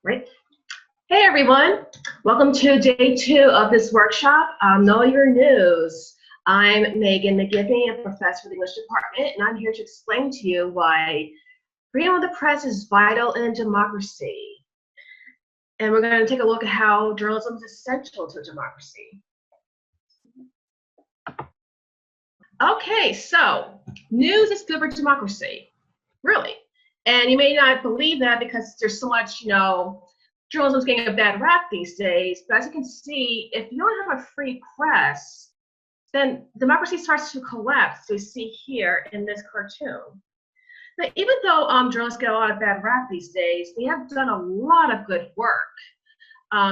Right. Hey everyone, welcome to day two of this workshop, Know Your News. I'm Megan McGivney, a professor in the English department, and I'm here to explain to you why freedom of the press is vital in a democracy. And we're going to take a look at how journalism is essential to a democracy. Okay, so news is good for democracy, really. And you may not believe that because there's so much, journalism's getting a bad rap these days. But as you can see, if you don't have a free press, then democracy starts to collapse. So you see here in this cartoon. Now, even though journalists get a lot of bad rap these days, they have done a lot of good work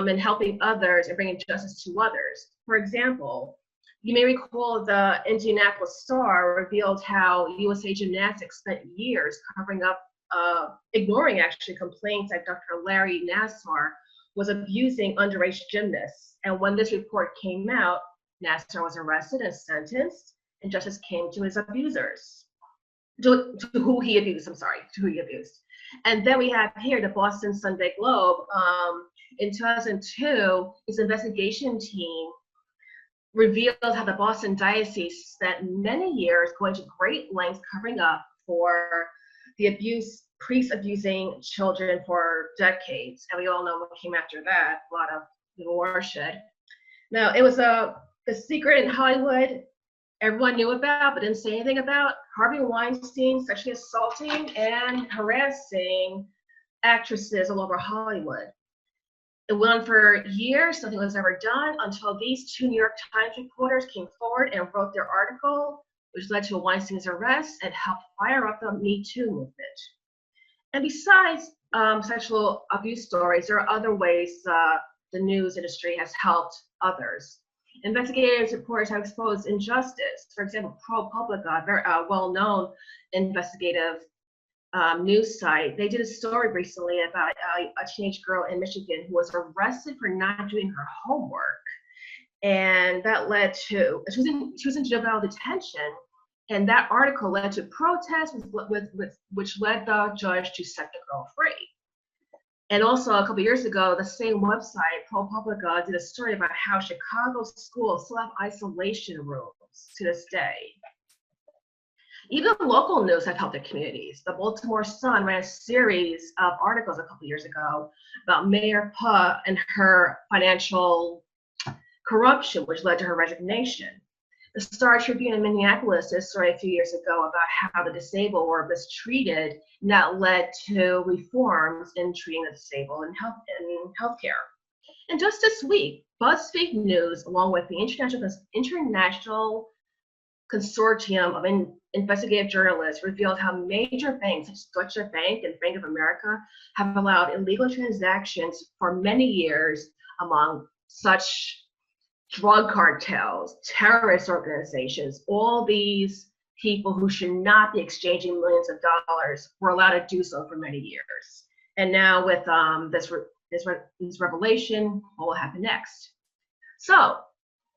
in helping others and bringing justice to others. For example, you may recall the Indianapolis Star revealed how USA Gymnastics spent years covering up, ignoring actually complaints that Dr. Larry Nassar was abusing underage gymnasts. And when this report came out, Nassar was arrested and sentenced, and justice came to his abusers, to who he abused, to who he abused. And then we have here the Boston Sunday Globe. In 2002, its investigation team revealed how the Boston Diocese spent many years going to great lengths covering up for the abuse, priests abusing children for decades. And we all know what came after that, a lot of bloodshed. Now, it was a secret in Hollywood everyone knew about but didn't say anything about. Harvey Weinstein sexually assaulting and harassing actresses all over Hollywood. It went on for years, nothing was ever done until these two New York Times reporters came forward and wrote their article, which led to Weinstein's arrest and helped fire up the Me Too movement. And besides sexual abuse stories, there are other ways the news industry has helped others. Investigators, reporters have exposed injustice. For example, ProPublica, a very well-known investigative news site, they did a story recently about a teenage girl in Michigan who was arrested for not doing her homework, and that led to she was in juvenile detention, and that article led to protests, which led the judge to set the girl free. And also a couple years ago, the same website, ProPublica, did a story about how Chicago schools still have isolation rooms to this day. Even local news have helped their communities. The Baltimore Sun ran a series of articles a couple years ago about Mayor Pugh and her financial corruption, which led to her resignation. The Star Tribune in Minneapolis did a story a few years ago about how the disabled were mistreated, and that led to reforms in treating the disabled in healthcare. And just this week, BuzzFeed News, along with the International Consortium of Investigative Journalists, revealed how major banks such as Deutsche Bank and Bank of America have allowed illegal transactions for many years among such drug cartels, terrorist organizations. All these people who should not be exchanging millions of dollars were allowed to do so for many years. And now with this revelation, what will happen next? So,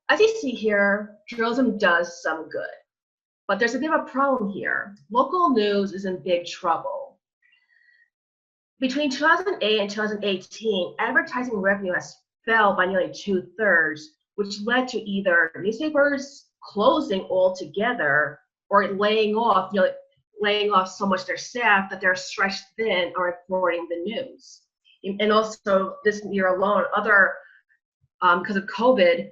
as you see here, journalism does some good, but there's a bit of a problem here. Local news is in big trouble. Between 2008 and 2018, advertising revenue has fell by nearly 2/3, which led to either newspapers closing altogether or laying off so much their staff that they're stretched thin on reporting the news. And also this year alone, because of COVID,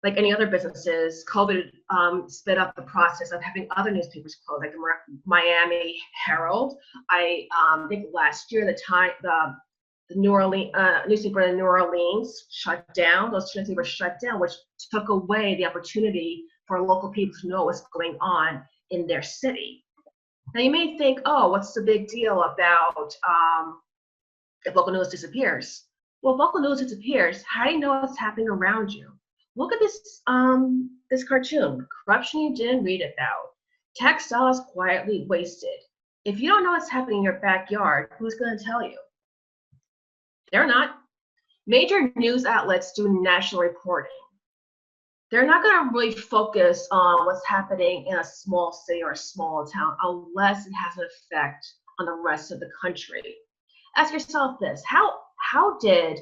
like any other businesses, COVID sped up the process of having other newspapers close, like the Miami Herald. I think last year, the New Orleans newspaper in New Orleans shut down. Those two newspapers shut down, which took away the opportunity for local people to know what's going on in their city. Now you may think, oh, what's the big deal about if local news disappears? Well, if local news disappears, how do you know what's happening around you? Look at this cartoon, corruption you didn't read about, tax dollars quietly wasted. If you don't know what's happening in your backyard, who's going to tell you? They're not. Major news outlets do national reporting. They're not going to really focus on what's happening in a small city or a small town unless it has an effect on the rest of the country. Ask yourself this, how how did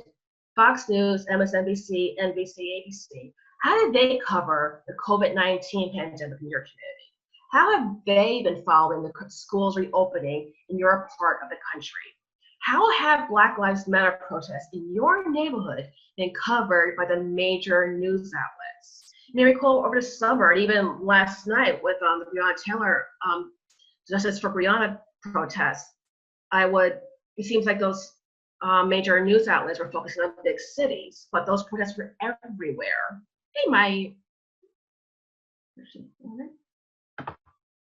Fox News, MSNBC, NBC, ABC, how did they cover the COVID-19 pandemic in your community? How have they been following the schools reopening in your part of the country? How have Black Lives Matter protests in your neighborhood been covered by the major news outlets? You may recall over the summer, and even last night with the Breonna Taylor Justice for Breonna protests, it seems like those major news outlets were focusing on big cities, but those protests were everywhere.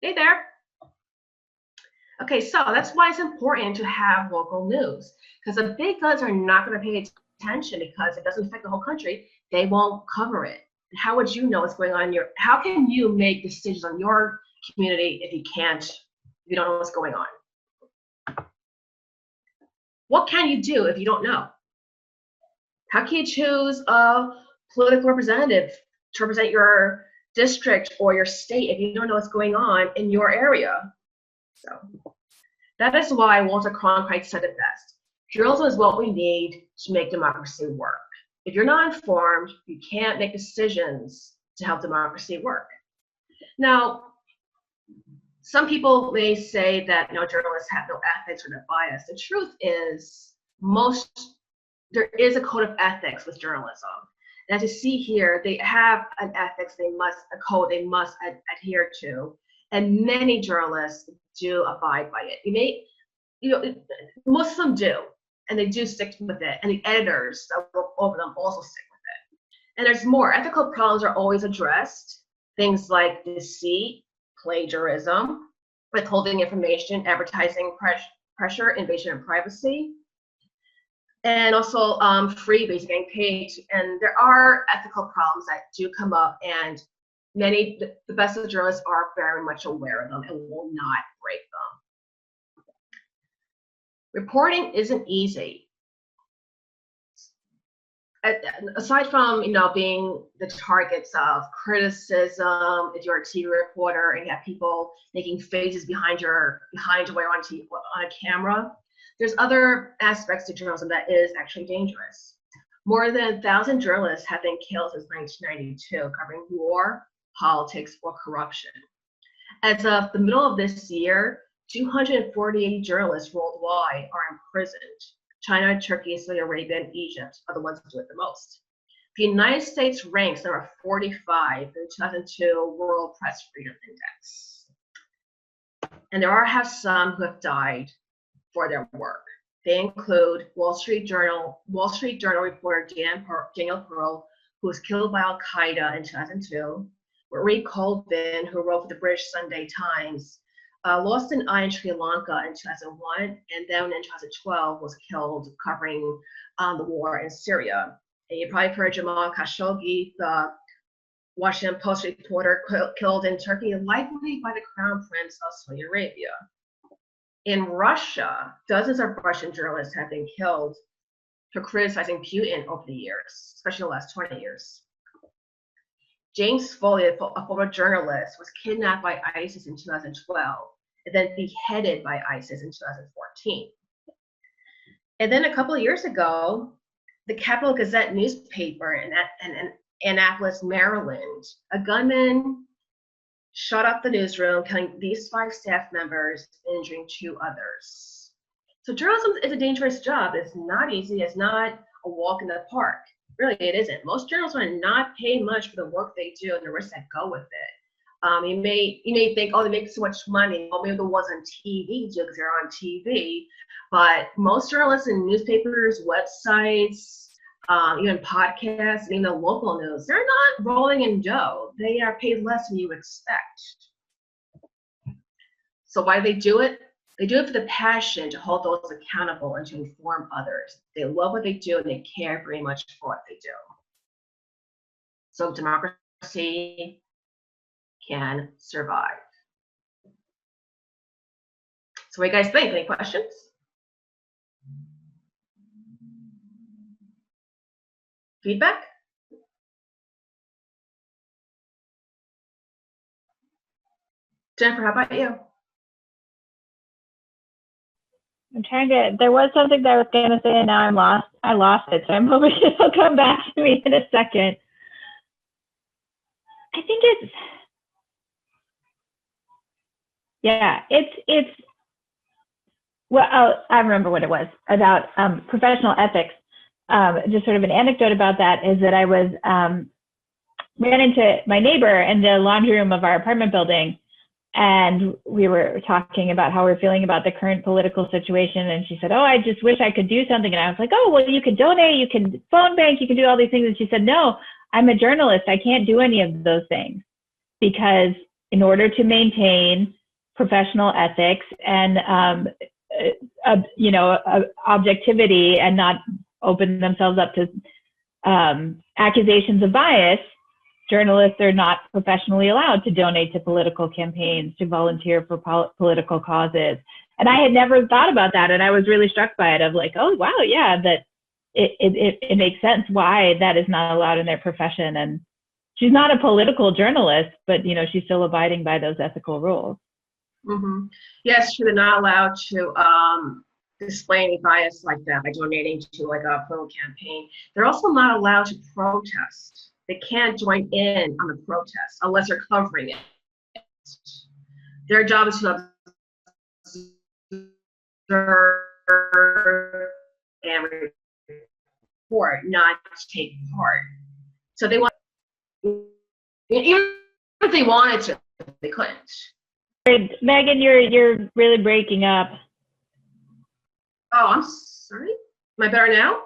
Hey there. Okay, so that's why it's important to have local news, because the big guns are not going to pay attention because it doesn't affect the whole country. They won't cover it. And how would you know what's going on how can you make decisions on your community if you don't know what's going on? What can you do if you don't know? How can you choose a political representative to represent your district or your state if you don't know what's going on in your area? So that is why Walter Cronkite said it best. Journalism is what we need to make democracy work. If you're not informed, you can't make decisions to help democracy work. Now, some people may say that journalists have no ethics or no bias. The truth is, there is a code of ethics with journalism. And as you see here, they have an ethics, a code they must adhere to, and many journalists do abide by it. Most of them do, and they do stick with it, and the editors that work over them also stick with it. And there's more. Ethical problems are always addressed. Things like deceit, plagiarism, withholding information, advertising pressure, invasion of privacy, and also freebies, getting paid. And there are ethical problems that do come up, and the best of the journalists are very much aware of them and will not break them. Reporting isn't easy. Aside from being the targets of criticism, if you're a TV reporter and you have people making faces behind you while on a camera, there's other aspects to journalism that is actually dangerous. More than 1,000 journalists have been killed since 1992, covering war, politics, or corruption. As of the middle of this year, 248 journalists worldwide are imprisoned. China, Turkey, Saudi Arabia, and Egypt are the ones who do it the most. The United States ranks number 45 in the 2002 World Press Freedom Index. And there have some who have died for their work. They include Wall Street Journal reporter Daniel Pearl, who was killed by Al Qaeda in 2002, Marie Colvin, who wrote for the British Sunday Times, lost an eye in Sri Lanka in 2001, and then in 2012 was killed covering the war in Syria. And you probably heard Jamal Khashoggi, the Washington Post reporter, killed in Turkey, likely by the Crown Prince of Saudi Arabia. In Russia, dozens of Russian journalists have been killed for criticizing Putin over the years, especially the last 20 years. James Foley, a former journalist, was kidnapped by ISIS in 2012 and then beheaded by ISIS in 2014. And then a couple of years ago, the Capital Gazette newspaper in Annapolis, Maryland, a gunman shot up the newsroom, killing these 5 staff members and injuring 2 others. So journalism is a dangerous job. It's not easy. It's not a walk in the park. Really, it isn't. Most journalists are not paid much for the work they do and the risks that go with it. You may think, oh, they make so much money. Well, maybe the ones on TV do because they're on TV. But most journalists in newspapers, websites, even podcasts, and even the local news, they're not rolling in dough. They are paid less than you expect. So why do they do it? They do it for the passion to hold those accountable and to inform others. They love what they do and they care very much for what they do. So democracy can survive. So what do you guys think? Any questions? Feedback? Jennifer, how about you? there was something that I was going to say and now I lost it. So I'm hoping it'll come back to me in a second. I think well, I remember what it was about professional ethics. Just sort of an anecdote about that is that I ran into my neighbor in the laundry room of our apartment building, and we were talking about how we're feeling about the current political situation. And she said, "Oh, I just wish I could do something." And I was like, "Oh, well, you can donate, you can phone bank, you can do all these things." And she said, "No, I'm a journalist. I can't do any of those things because in order to maintain professional ethics and objectivity and not open themselves up to accusations of bias, journalists are not professionally allowed to donate to political campaigns, to volunteer for political causes." And I had never thought about that, and I was really struck by it. Of like, oh wow, yeah, that it makes sense why that is not allowed in their profession. And she's not a political journalist, but she's still abiding by those ethical rules. Mm-hmm. Yes, they're not allowed to display any bias like that by donating to like a political campaign. They're also not allowed to protest. They can't join in on the protest unless they're covering it. Their job is to observe and report, not take part. So they want, even if they wanted to, they couldn't. Megan, you're really breaking up. Oh, I'm sorry. Am I better now?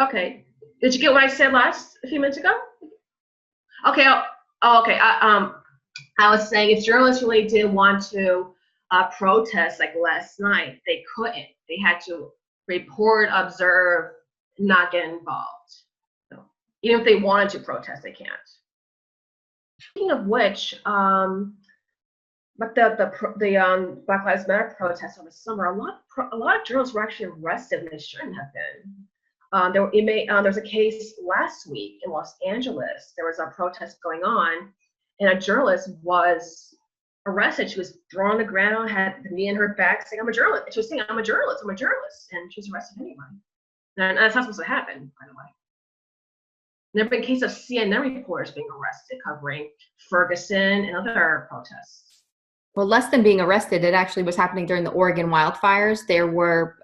Okay. Did you get what I said a few minutes ago? Okay. Okay. I was saying if journalists really did want to protest like last night, they couldn't. They had to report, observe, not get involved. So even if they wanted to protest, they can't. Speaking of which, but the Black Lives Matter protests over the summer, a lot of journalists were actually arrested and they shouldn't have been. There was a case last week in Los Angeles. There was a protest going on, and a journalist was arrested. She was thrown on the ground, had the knee in her back, saying, "I'm a journalist." She was saying, "I'm a journalist, and she was arrested anyway. And that's not supposed to happen, by the way. There have been cases of CNN reporters being arrested covering Ferguson and other protests. Well, less than being arrested, it actually was happening during the Oregon wildfires. There were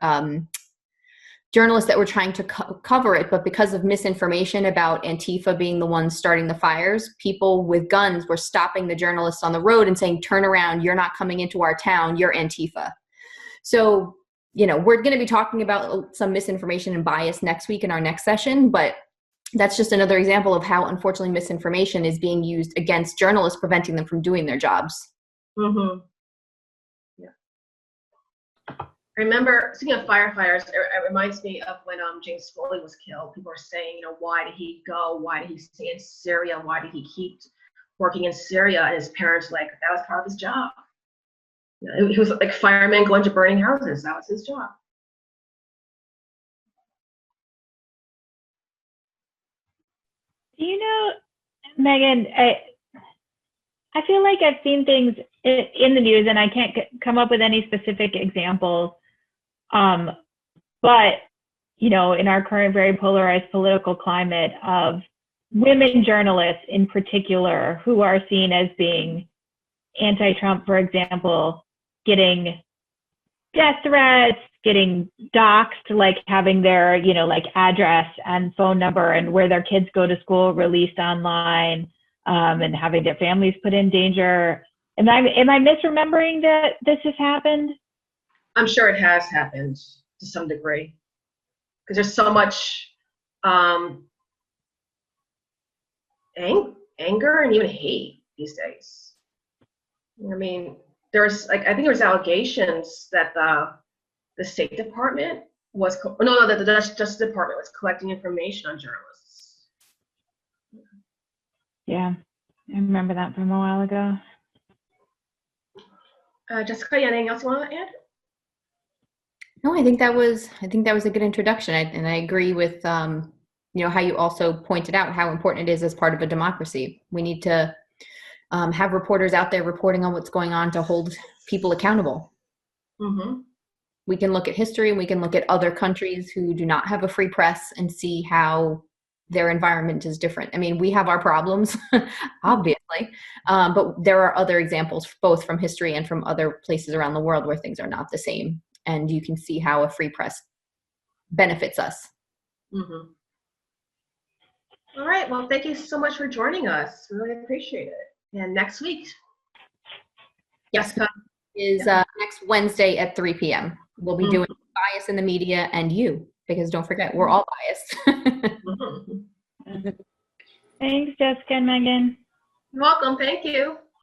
journalists that were trying to cover it, but because of misinformation about Antifa being the ones starting the fires, people with guns were stopping the journalists on the road and saying, "Turn around, you're not coming into our town, you're Antifa." So, we're going to be talking about some misinformation and bias next week in our next session, but that's just another example of how, unfortunately, misinformation is being used against journalists, preventing them from doing their jobs. Mm-hmm. Yeah. I remember, speaking of firefighters, it reminds me of when James Foley was killed. People were saying, why did he go? Why did he stay in Syria? Why did he keep working in Syria? And his parents were like, that was part of his job. He was like firemen going to burning houses. That was his job. Megan, I feel like I've seen things in the news, and I can't come up with any specific examples. But, in our current very polarized political climate, of women journalists in particular who are seen as being anti-Trump, for example, getting death threats, getting doxxed, like having their, address and phone number and where their kids go to school released online. And having their families put in danger. Am I misremembering that this has happened? I'm sure it has happened to some degree, because there's so much anger and even hate these days. I mean, there's I think there's allegations that the State Department that the Justice Department was collecting information on journalists. Yeah, I remember that from a while ago. Jessica, anything else you want to add? No, I think that was a good introduction, and I agree with how you also pointed out how important it is as part of a democracy. We need to have reporters out there reporting on what's going on to hold people accountable. Mm-hmm. We can look at history and we can look at other countries who do not have a free press and see how their environment is different. I mean, we have our problems, obviously, but there are other examples, both from history and from other places around the world, where things are not the same. And you can see how a free press benefits us. Mm-hmm. All right. Well, thank you so much for joining us. Really appreciate it. And next week. Yes, is next Wednesday at 3 p.m. We'll be doing bias in the media and you, because don't forget, we're all biased. Thanks, Jessica and Megan. You're welcome. Thank you.